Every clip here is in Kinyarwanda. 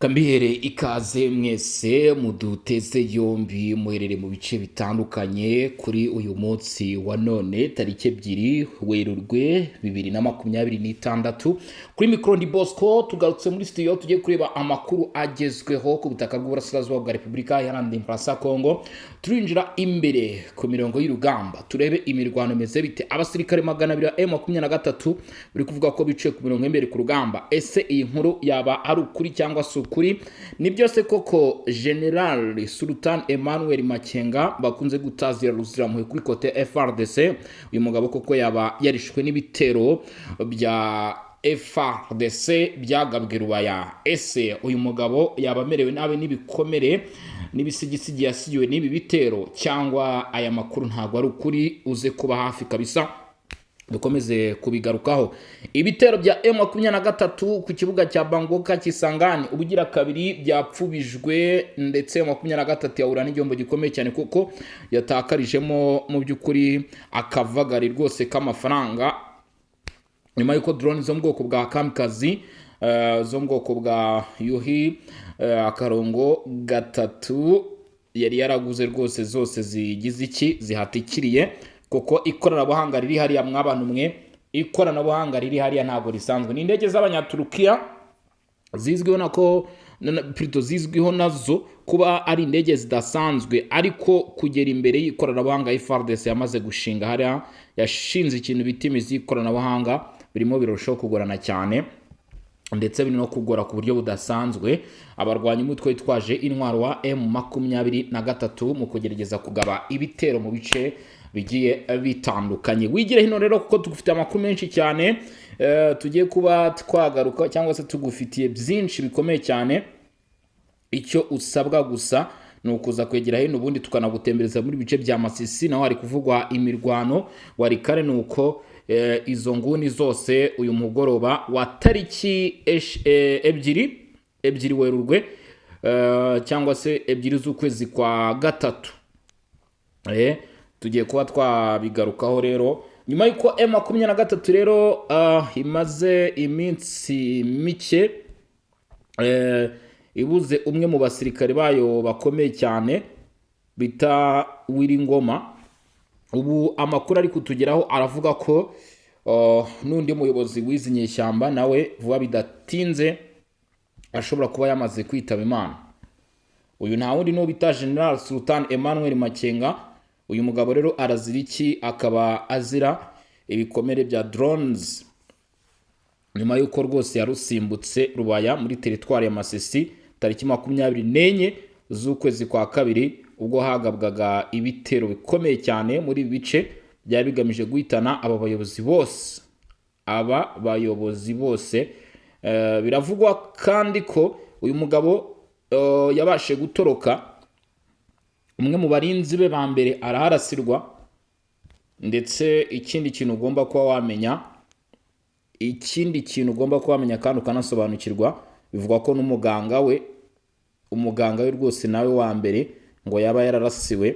Kambihere ikaze mwese muduteze yombi muherere mu bice bitandukanye kuri uyu munsi wa none tariki 2 Werurwe 2026 kuri micro ndi Bosco tugarutse muri studio tugiye kureba amakuru agezweho ku butaka bw'uburasirazuba bwa Repubulika Iharanira Demokarasi ya Kongo. Turinjira imbere ku mirongo y'urugamba turebe imirwano imeze bite. Abasirikare 200 ba M23 biri kuvuga ko bice ku mirongo imbere ku rugamba. Ese iyi nkuru yaba ari ukuri cyangwa kuri ni byose koko General Sultan Emmanuel Makenga bakunze gutazira ruziramuhe kuri kote FRDC. Uyu mugabo koko yaba yarishwe n'ibitero bya FRDC byagabwe Rubaya. Ese uyu mugabo yaba amerewe nabi n'ibikomere n'ibisigisigi yasigiwe n'ibi bitero cyangwa aya makuru ntago ari ukuri? Uze kuba hafi kabisa dukomeze kubigarukaho. Ibitero bya M23 ku kibuga cya Bangoka Kisangani ubugira kabiri byapfubijwe, ndetse M23 yahura n'igihombo gikomeye cyane kuko yatakarijemo mu by'ukuri akavagari rwose k'amafaranga nyuma yuko drone zo mu bwoko bwa Kamikaze zo mu bwoko bwa Yuhi akarongo gatatu yari yaraguze rwose zose zigize iki zihatikiriye kuko ikoranabuhanga riri hariya mw'abantu mwe, ikoranabuhanga riri hariya ntabwo risanzwe. Ni indege z'abanyaturukiya zizwiho nako plutôt zizwiho nazo kuba ari indege zidasanzwe, ariko kugera imbere y'ikoranabuhanga FARDC yamaze gushinga hariya, yashinze ikintu bita imizi y'ikoranabuhanga birimo birushaho kugorana cyane, ndetse biri no kugora ku buryo budasanzwe abarwanya umutwe witwaje intwaro wa M23 mu kugerageza kugaba ibitero mu bice bigiye bitandukanye. Wigire hino rero kuko tugufite amakuru menshi cyane tugiye kuba twagaruka cyangwa se tugufitiye byinshi bikomeye cyane. Icyo usabwa gusa ni ukuza kwegera hino ubundi tukanagutembereza muri bice bya Masisi, naho hari kuvugwa imirwano wari kare nuko izo nguni zose uyu mugoroba wa tariki 2 Werurwe cyangwa se 2 z'ukwezi kwa gatatu tugiye kuba twabigarukaho rero nyuma yuko M23 rero imaze iminsi mike ibuze umwe mu basirikare bayo bakomeye cyane bita Wiringoma. Ubu amakuru ari kutugeraho aravuga ko n'undi muyobozi w'izinyeshyamba nawe vuba bidatinze ashobora kuba yamaze kwitaba Imana. Uyu nta wundi no bita General Sultan Emmanuel Makenga. Uyu mugabo rero arazira iki? Akaba azira ibikomere bya drones nyuma yuko rwose yarusimbutse Rubaya muri teritwari ya Masisi tariki 24 z'ukwezi kwa kabiri, ubwo hagabwaga ibitero bikomeye cyane muri bice byari bigamije guhitana aba bayobozi bose. Biravugwa kandi ko uyu mugabo yabashe gutoroka, umwe mu barinzi be ba mbere araharasirwa, ndetse ikindi kintu ugomba kuba wamenya kandi ukanasobanukirwa, bivugwa ko n'umuganga we rwose nawe wa mbere ngo yaba yararasiwe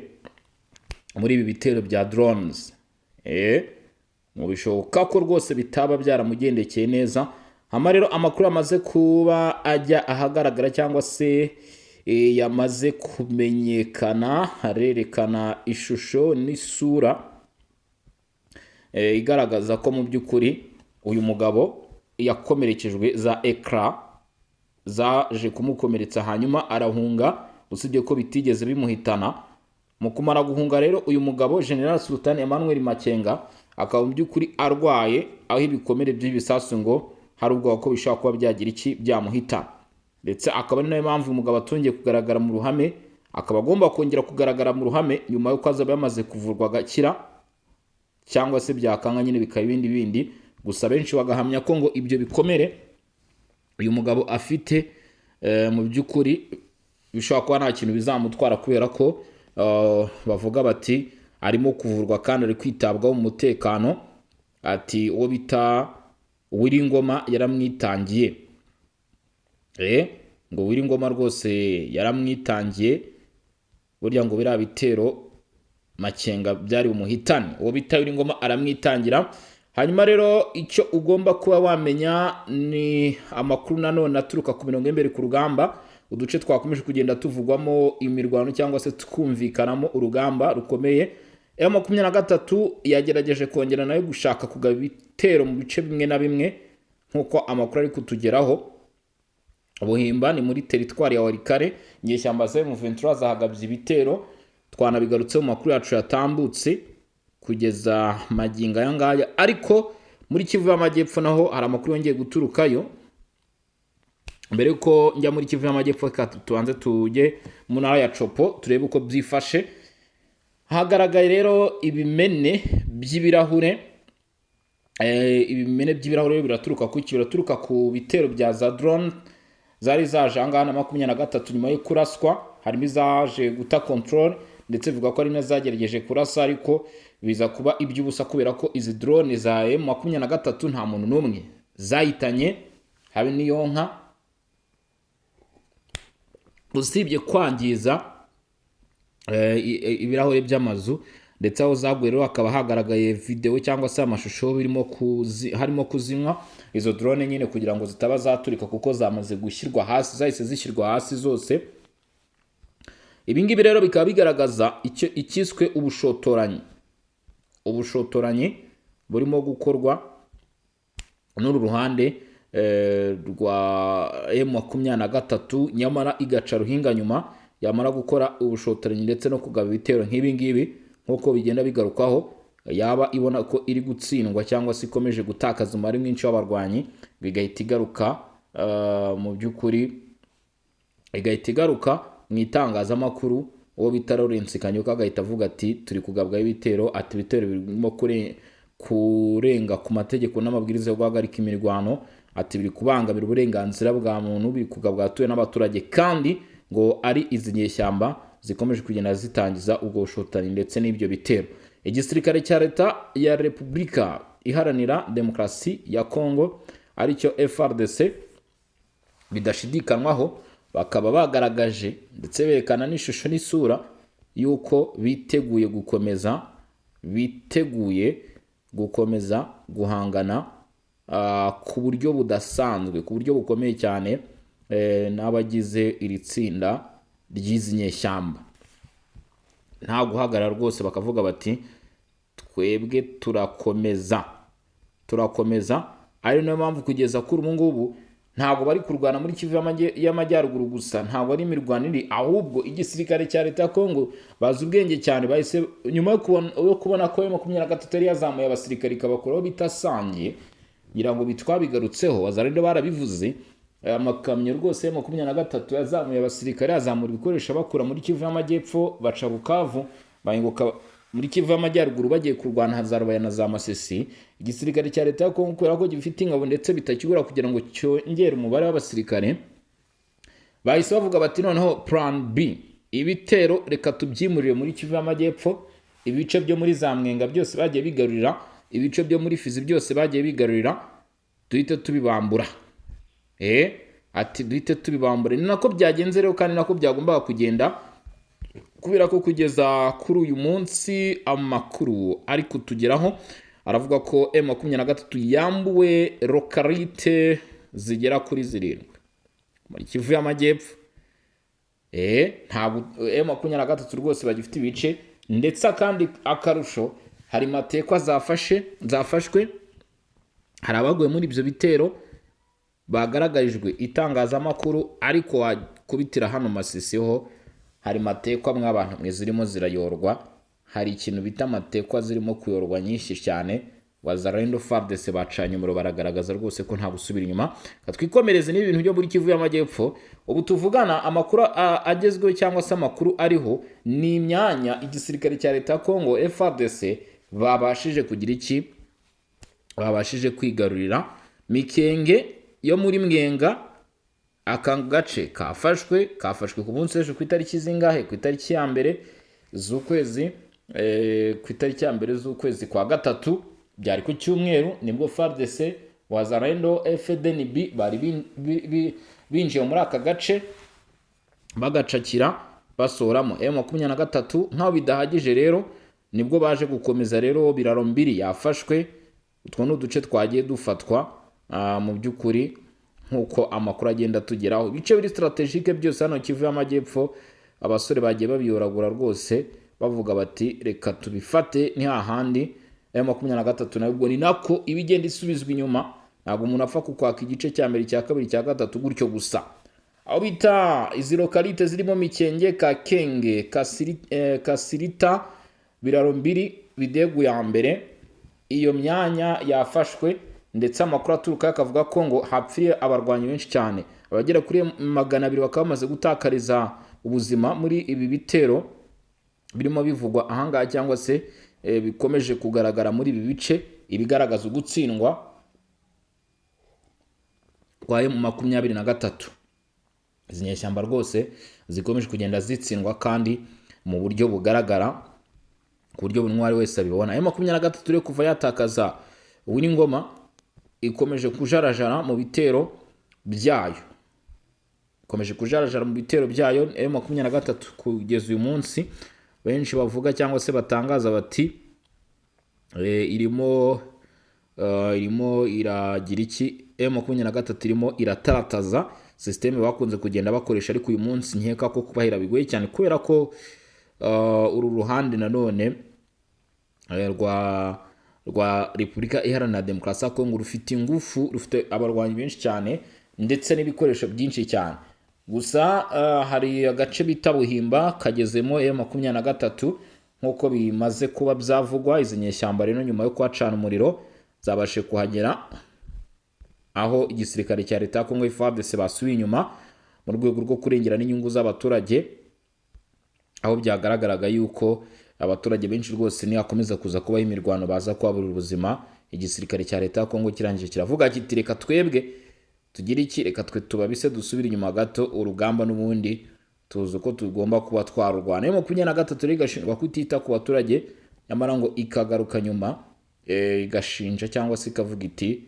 muri ibi bitero bya drones. Mu bishoboka ko rwose bitaba byaramugendekeye neza. Hama rero amakuru amaze kuba ajya ahagaragara cyangwa se yamaze kumenyekana, harerekana ishusho n'isura igaragaza ko mu by'ukuri uyu mugabo yakomerekejwe za ekra zaje kumukomeretsa hanyuma arahunga, usibye ko bitigeze bimuhitana. Mu kumara guhunga rero uyu mugabo General Sultan Emmanuel Makenga akaba mu by'ukuri arwaye, aho ibikomere by'ibisasu ngo hari ubwo ko bishobora kuba byagira iki byamuhita, ndetse akaba ari nayo mpamvu umugabo atongeye kugaragara mu ruhame, akaba agomba kongera kugaragara mu ruhame nyuma yuko azaba yamaze kuvurwa agakira, cyangwa se byakanga nyine bikaba ibindi. Gusa benshi bagahamya ko ngo ibyo bikomere uyu mugabo afite mu by'ukuri bishobora kuba nta kintu bizamutwara, kubera ko bavuga bati arimo kuvurwa kandi ari kwitabwaho mu mutekano. Ati uwo bita Wiringoma yaramwitangiye, ngo Wiringoma rwose yaramwitangiye, burya ngo biriya bitero Makenga byari umuhitane. Uwo bita Wiringoma aramwitangira, Hanyuma rero icyo ugomba kuba wamenya ni amakuru nanone aturuka ku mirongo y'imbere ku rugamba, uduce twakomeje kugenda tuvugwamo imirwano cyangwa se twumvikanamo urugamba rukomeye. M23 yagerageje kongera nayo gushaka kugaba ibitero mu bice bimwe na bimwe nkuko amakuru ari kutugeraho. Buhimba ni muri teritwari ya Walikale, inyeshyamba za M23 zahagabye ibitero, twanabigarutse mu makuru yacu yatambutse kugeza magingo aya ngaya. Ariko muri Kivu y'Amajyepfo naho hari amakuru yongeye guturukayo. Mbere yuko njya muri Kivu y'Amajyepfo tubanze tujye mu ntara ya Chopo turebe uko byifashe. Hagaragaye rero ibimene by'ibirahure. Ibimene by'ibirahure biraturuka biraturuka ku bitero bya za drone zari zaje ahangaha na 23 nyuma yo kuraswa. Harimo izaje guta control ndetse bivuga ko ari nazagerageje kurasa, ariko biza kuba iby'ubusa kubera ko izi drone za M23 nta muntu n'umwe zahitanye, habe niyo nka, usibye kwangiza ibirahure by'amazu. Ndetse aho zaguye rero hakaba hagaragaye video cyangwa se amashusho harimo kuzinywa izo drone nyine kugira ngo zitaba zaturika, kuko zamaze gushyirwa hasi, zahise zishyirwa hasi zose. Ibingibi rero bikaba bigaragaza ikiswe ubushotoranyi burimo gukorwa n'uru ruhande rwa M23, nyamara igaca ruhinga nyuma yamara gukora ubushotoranyi ndetse no kugaba ibitero nk'ibi ngibi nkuko bigenda bigarukaho, yaba ibona ko iri gutsindwa cyangwa se ikomeje gutakaza umubare mwinshi w'abarwanyi, bigahita igaruka mu by'ukuri igahita igaruka mu itangazamakuru. Uwo bita Lawrence Kanyuka agahita avuga ati turi kugabwa ibitero, ati ibitero birimo kurenga ku mategeko n'amabwiriza yo guhagarika imirwano, ati biri kubangamira uburenganzira bwa muntu, biri kugabwa atuye n'abaturage, kandi ngo ari izi nyeshyamba zikomeje kugenda zitangiza ubwo bushotani ndetse n'ibyo bitero. Igisirikare cya leta ya Repubulika Iharanira Demokarasi ya Kongo aricyo FARDC bidashidikanwaho bakaba bagaragaje ndetse berekana n'ishusho n'isura yuko biteguye gukomeza guhangana ku buryo budasanzwe, ku buryo bukomeye cyane n'abagize iri tsinda ry'izi nyeshyamba. Nta guhagarara rwose, bakavuga bati twebwe turakomeza. Ari nayo mpamvu kugeza kuri ubu ngubu ntabwo bari kurwana muri Kivu y'Amajyaruguru gusa, ntabwo ari imirwanire, ahubwo igisirikare cya leta ya Kongo bazi ubwenge cyane, bahise nyuma yo kubona ko M23 yari yazamuye abasirikare ikabakuraho bitasangiye, ngira ngo bitwabigarutseho wazarende barabivuze. Amakamyo rwose M23 yazamuye abasirikare, yazamura ibikoresho bakura muri Kivu y'Amajyepfo baca Bukavu, bahinguka muri Kivu y'Amajyaruguru bagiye kurwana Hazarubaya na za Masisi. Igisirikare cya leta ya Kongo kubera ko gifite ingabo ndetse bitakigura kugira ngo cyongere umubare w'abasirikare, bahise bavuga bati noneho plan B, ibitero reka tubyimurire muri Kivu y'Amajyepfo. Ibice byo muri za Mwenga byose bagiye bigarurira, ibice byo muri Fizi byose bagiye bigarurira, duhite tubibambura. Ati duhite tubibambure. Ni nako byagenze rero, kandi nako byagombaga kugenda, kubera ko kugeza kuri uyu munsi amakuru ari kutugeraho aravuga ko M23 yambuwe lokalite zigera kuri 7 muri Kivu y'Amajyepfo. Ntabwo M23 rwose bagifite ibice, ndetse kandi akarusho hari matekwa zafashwe, hari abaguye muri ibyo bitero bagaragarijwe itangazamakuru, ariko wakubitira hano Masisi ho hari matekwa mw'abantu mwe zirimo zirayorwa. Hari ikintu bita matekwa zirimo kuyorwa nyinshi cyane. Wazarendo FARDC bacanye umuro, baragaragaza rwose ko nta gusubira inyuma. Katwikomereze n'ibintu byo muri Kivu y'Amajyepfo. Ubu tuvugana amakuru agezweho cyangwa se amakuru ariho ni imyanya igisirikare cya leta ya Kongo FARDC babashije kugira iki, babashije kwigarurira. Mikenge yo muri Mwenga, aka gace kafashwe ku munsi w'ejo ku itariki zingahe, ku itariki ya mbere z'ukwezi kwa gatatu, byari ku cyumweru, nibwo FARDC Wazarendo FDNB bari binjiye muri aka gace bagacakira basoramo M23. Nkaho bidahagije rero nibwo baje gukomeza rero, biraro mbiri yafashwe utwo ni uduce twagiye dufatwa mu by'ukuri nk'uko amakuru agenda tugeraho. Ibice biri strategique byose hano Kivu y'Amajyepfo abasore bagiye babiyoragura rwose bavuga bati reka tubifate ni hahandi M23 nayo ubwo ni nako ibigenda isubizwa inyuma. Ntabwo umuntu apfa kukwaka igice cya mbere cya kabiri cya gatatu gutyo gusa. Aho bita izi lokalite zirimo Mikenge, Kakenge, Kasirita, Biraro mbiri, Bidegu ya mbere, iyo myanya yafashwe ndetse amakuru aturuka akavuga ko ngo hapfiye abarwanyi benshi cyane, abagera kuri 200 bakaba bamaze gutakariza ubuzima muri ibi bitero birimo bivugwa ahangaha cyangwa se bikomeje kugaragara muri ibi bice, ibigaragaza ugutsindwa kwa M23. Izi nyeshyamba rwose zikomeje kugenda zitsindwa kandi mu buryo bugaragara ku buryo buri mwari wese abibona. M23 rero kuva yatakaza Uwiningoma ikomeje kujarajara mu bitero byayo, M23 kugeza uyu munsi. Benshi bavuga cyangwa se batangaza bati irimo iragira iki, M23 irimo iratarataza systeme bakunze kugenda bakoresha, ariko uyu munsi nkeka ko kubahira bigoye cyane kubera ko uru ruhande nanone rwa Repubulika Iharanira Demokarasi ya Kongo rufite ingufu, rufite abarwanyi benshi cyane ndetse n'ibikoresho byinshi cyane. Gusa hari agace bita Buhimba kagezemo M23 nkuko bimaze kuba byavugwa. Izi nyeshyamba rero nyuma yo kwacana umuriro zabashe kuhagera aho igisirikare cya leta ya Kongo FARDC basubiye inyuma mu rwego rwo kurengera n'inyungu z'abaturage, aho byagaragaraga yuko abaturage benshi rwose ni akomeza kuza kubaho imirwano baza kwaburira ubuzima. Igisirikare cya leta ya Kongo kirangije kiravuga kiti reka twebwe tugira iki, reka twe tubabise dusubira inyuma gato, urugamba n'ubundi tuzi uko tugomba kuba twarurwana. M23 rero igashinjwa kutita ku baturage, nyamara ngo ikagaruka nyuma igashinja cyangwa se ikavuga iti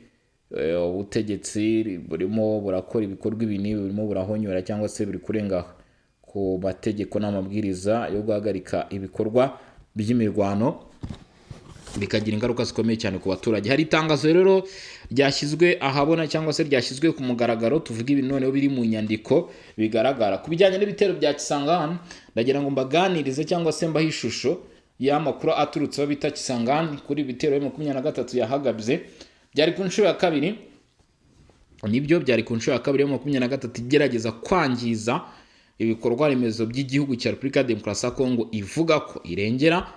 ubutegetsi burimo burakora ibikorwa ibini, burimo burahonyora cyangwa se buri kurenga ku mategeko n'amabwiriza yo guhagarika ibikorwa by'imirwano, bikagira ingaruka zikomeye cyane ku baturage. Hari itangazo rero ryashyizwe ahabona cyangwa se ryashyizwe ku mugaragaro, tuvuga ibi noneho biri mu nyandiko bigaragara ku bijyanye n'ibitero bya Kisangani. Ndagira ngo mbaganirize cyangwa se mbahe ishusho y'amakuru aturutseho bita Kisangani kuri bitero M23 yahagabye. Byari ku nshuro ya kabiri, nibyo byari ku nshuro ya kabiri M23 igerageza kwangiza ibikorwa remezo by'igihugu cya Repubulika ya Demokarasi ya Kongo ivuga ko irengera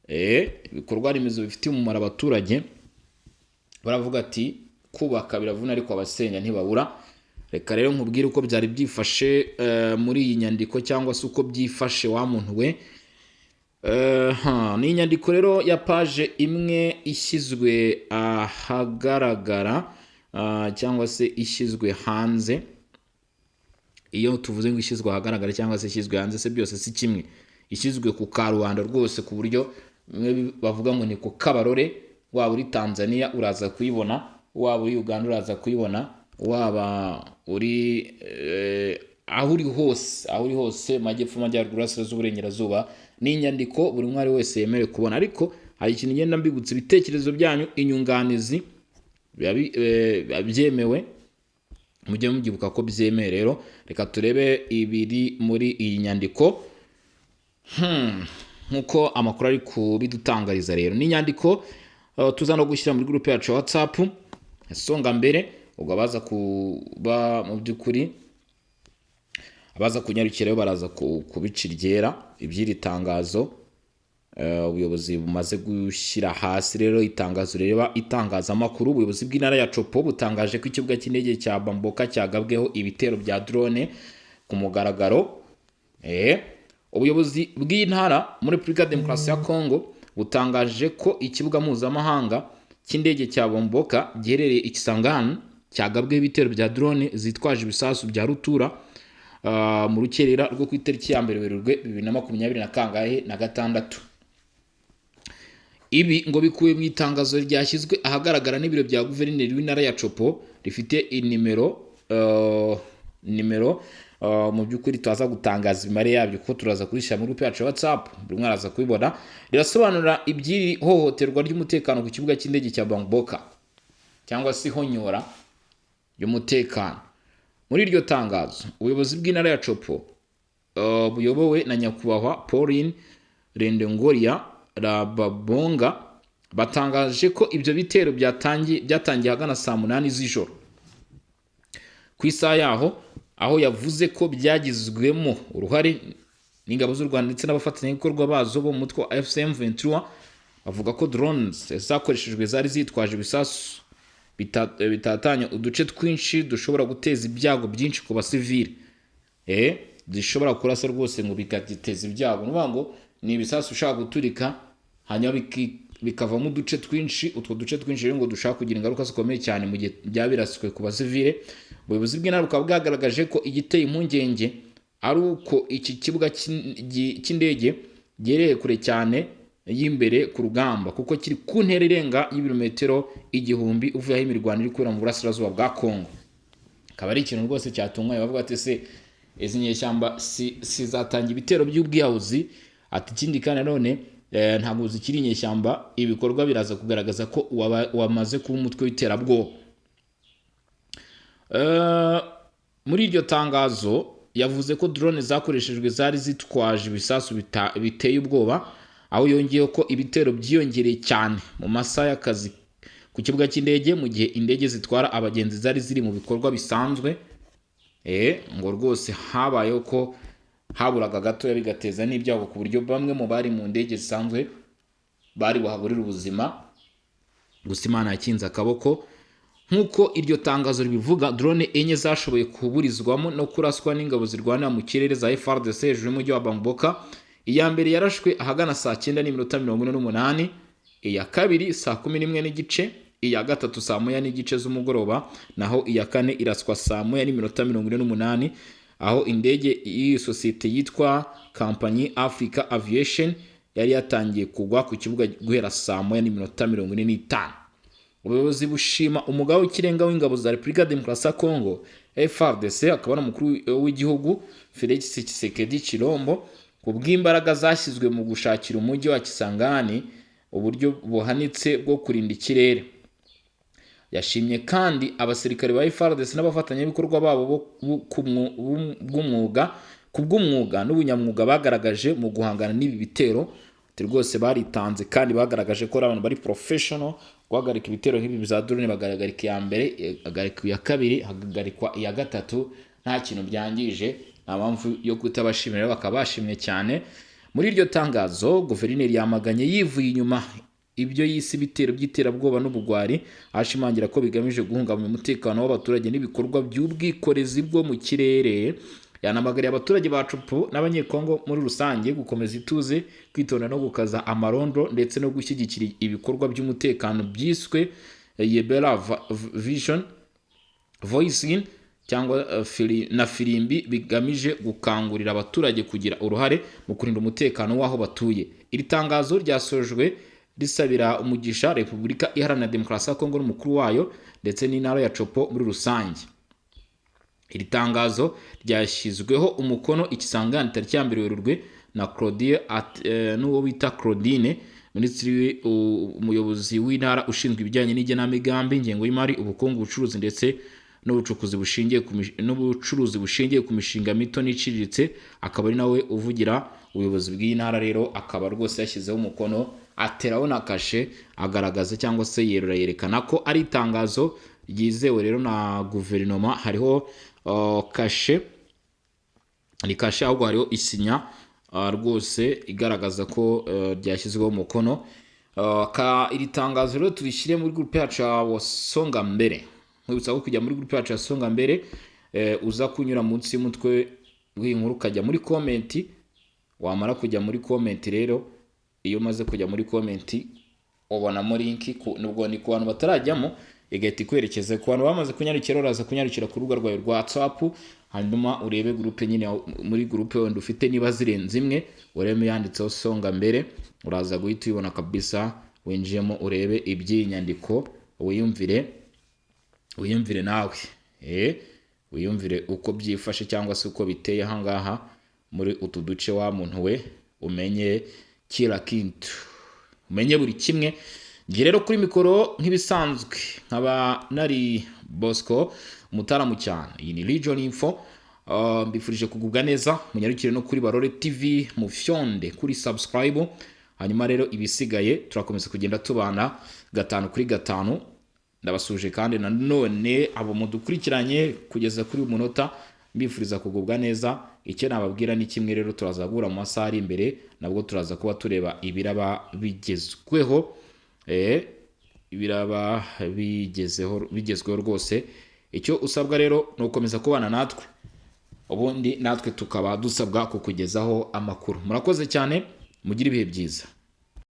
ibikorwa remezo bifitiye umumaro abaturage. Baravuga ati kubaka biravuna ariko abasenya ntibabura. Reka rero nkubwire uko byari byifashe muri iyi nyandiko cyangwa se uko byifashe wa muntu we. Ni inyandiko rero ya page imwe ishyizwe ahagaragara cyangwa se ishyizwe hanze. Iyo tuvuze ngo ishyizwe ahagaragara cyangwa se ishyizwe hanze se byose si kimwe, ishyizwe ku karubanda rwose ku buryo bavuga ngo ni ku kabarore. Waba uri Tanzania uraza kuyibona, waba uri Uganda uraza kuyibona, waba uri aho uri hose Majyepfo, Majyaruguru, Burasirazuba, Burengerazuba. Ni inyandiko buri mwari wese yemerewe kubona, ariko hari ikintu ngenda mbibutsa, ibitekerezo byanyu, inyunganizi byemewe, mujye mubyibuka ko byemewe. Rero reka turebe ibiri muri iyi nyandiko nkuko amakuru ari kubidutangariza. Rero ni inyandiko tuzano gushyira muri groupe yacu ya WhatsApp Songa Mbere, ubwo abaza kuba mu by'ukuri abaza kunyarukira baraza kubiciryera ibyiri tangazo ubuyobozi bumaze gushyira hasi. Rero itangazo reba itangazamakuru, ubuyobozi bw'intara ya Chopo butangaje ko ikibuga cy'indege cya Bamboka cyagabweho ibitero bya drone ku mugaragaro. Ubuyobozi bw'intara muri Repubulika ya Demokarasi ya Kongo butangaje ko ikibuga mpuzamahanga cy'indege cya Bamboka giherereye i Kisangani cyagabweho ibitero bya drone zitwaje ibisasu bya rutura mu rukerera rwo ku itariki ya 1 Werurwe 2026. Ibi ngo bikuwe mu itangazo ryashyizwe ahagaragara n'ibiro bya guverineri w'intara ya Chopo rifite inimero mu by'ukuri tuza gutangaza imibare yabyo kuko turaza kurishyira muri groupe yacu ya WhatsApp buri umwe araza kubibona. Rirasobanura iby'iri hohoterwa ry'umutekano ku kibuga cy'indege cya Bangboka cyangwa se honyora y'umutekano. Muri iryo tangazo ubuyobozi bw'intara ya Chopo buyobowe na nyakubahwa Pauline Rendengoria Rababonga batangaje ko ibyo bitero byatangiye hagana saa 8 z'ijoro ku isaha yaho, aho yavuze ko byagizwemo uruhare n'ingabo z'u Rwanda ndetse n'abafatanyabikorwa bazo bo mu mutwe wa FCM 23. Bavuga ko drones zakoreshejwe zari zitwaje ibisasu bitatanya uduce twinshi dushobora guteza ibyago byinshi ku basivili zishobora kurasa rwose ngo bikagiteza ibyago. Nuvuga ngo ni ibisasu ushaka guturika hanyuma bikavamo uduce twinshi, utwo duce twinshi rero ngo dushaka kugira ingaruka zikomeye cyane mu gihe byabiraswe ku basivile. Ubuyobozi bw'intara bukaba bwagaragaje ko igiteye impungenge ari uko iki kibuga cy'indege gereye kure cyane y'imbere ku rugamba kuko kiri ku ntera irenga y'ibirometero 1000 uvuye aho imirwano iri kubera mu burasirazuba bwa Kongo. Akaba ari ikintu rwose cyatunganye bavuga ati se izi nyeshyamba si zatanga ibitero by'ubwiyahuzi, ati ikindi kandi none ntabwo zikiri inyeshyamba, ibikorwa biraza kugaragaza ko wamaze kuba umutwe w'iterabwoba. Muri iryo tangazo yavuze ko drone zakoreshejwe zari zitwaje ibisasu biteye ubwoba, aho yongeyeho ko ibitero byiyongereye cyane mu masaha y'akazi ku kibuga cy'indege mu gihe indege zitwara abagenzi zari ziri mu bikorwa bisanzwe. Ngo rwose habayeho ko haburaga gato bigateza n'ibyago ku buryo bamwe mu bari mu ndege zisanzwe bari buhaburira ubuzima. Gusa Imana yakinze akaboko. Nk'uko iryo tangazo ribivuga, drone enye zashoboye kuburizwamo no kuraswa n'ingabo zirwanira mu kirere za FARDC hejuru y'umujyi wa Bangboka. Iya mbere yarashwe ahagana saa 9:48, iya kabiri saa 11:15, iya gatatu saa 1:00 z'umugoroba, naho iya kane iraswa saa 1:48, aho indege y'iyi sosiyete yitwa Company Africa Aviation yari yatangiye kugwa ku kibuga guhera saa 1:45. Ubuyobozi bushima umugabo w'ikirenga w'ingabo za Repubulika Demokarasi ya Kongo FARDC akaba n'umukuru w'igihugu Felix Tshisekedi Chilombo kubw'imbaraga zashyizwe mu gushakira umujyi wa Kisangani uburyo buhanitse bwo kurinda ikirere. Yashimye kandi abasirikare ba FARDC n'abafatanyabikorwa babo kubw'umwuga n'ubunyamwuga bagaragaje mu guhangana n'ibi bitero. Rwose baritanze kandi bagaragaje ko abantu bari professional. Guhagarika ibitero nk'ibi biza drone bagaragarika iya mbere, hagarikwa iya kabiri, hagarikwa iya gatatu, nta kintu byangije. Nta mpamvu yo kutabashimira, bakabashimye cyane. Muri iryo tangazo guverineri yamaganye yivuye inyuma ibyo yise ibitero by'iterabwoba n'ubugwari, ashimangira ko bigamije guhungabanya umutekano w'abaturage n'ibikorwa by'ubwikorezi bwo mu kirere. Yanamagariye abaturage ba Chopo n'abanyekongo muri rusange gukomeza ituze, kwitonda no gukaza amarondo ndetse no gushyigikira ibikorwa by'umutekano byiswe Yebera Vision Voicing cyangwa na firimbi bigamije gukangurira abaturage kugira uruhare mu kurinda umutekano w'aho batuye. Iri tangazo ryasojwe risabira umugisha Repubulika Iharanira Demokarasi ya Kongo n'umukuru wayo ndetse n'intara ya Chopo muri rusange. Iri tangazo ryashyizweho umukono Ikisangani tariki ya 2 Werurwe na Claudie n'uwo bita Claudine, minisitiri umuyobozi w'intara ushinzwe ibijyanye n'igenamigambi, ingengo y'imari, ubukungu, ubucuruzi ndetse n'ubucuruzi bushingiye ku mishinga mito n'iciriritse. Akaba ari nawe uvugira ubuyobozi bw'intara. Rero akaba rwose yashyizeho umukono, ateraho na kashe, agaragaza cyangwa se yerekana ko ari itangazo ryizewe rero na guverinoma. Hariho kashe, ni kashe ahubwo hariho isinya rwose igaragaza ko ryashyizweho umukono. Iri tangazo rero turishyire muri groupe yacu ya Songa Mbere. Mwibutsa ko kujya muri groupe yacu ya Songa Mbere uza kunyura munsi y'umutwe w'inkuru ukajya muri comment. Wamara kujya muri comment rero, iyo maze kujya muri comment ubonamo link, nubwo ni ku bantu batarajyamo igahita ikwerekeza ku bantu bamaze kunyarukira. Uraza kunyarukira ku rubuga rwawe rwa WhatsApp, hanyuma urebe groupe nyine. Muri groupe wenda ufite niba zirenze imwe, urebe yanditseho Songa Mbere, uraza guhita ubona kabisa, winjiyemo urebe iby'inyandiko, wiyumvire nawe uyumvire uko byifashe cyangwa se uko biteye ahangaha muri utu duce wa muntu we, umenye kila kintu, umenye buri kimwe. Ngiye rero kuri mikoro nk'ibisanzwe nkaba nari Bosco umutaramu cyane. Iyi ni Legion Info. Mbifurije kugubwa neza, munyarukire no kuri Barore TV, mufyonde kuri subscribe. Hanyuma rero ibisigaye turakomeza kugenda tubana 5 kuri 5. Ndabasuje kandi nanone abo mudukurikiranye kugeza kuri umunota, mbifuriza kugubwa neza. Icyo nababwira ni kimwe rero, turazagura mu masaha ari imbere, nabwo turaza kuba tureba ibiraba bigezweho, ibiraba bigezweho rwose. Icyo usabwa rero ni ukomeza kubana natwe, ubundi natwe tukaba dusabwa kukugezaho amakuru. Murakoze cyane, mugire ibihe byiza.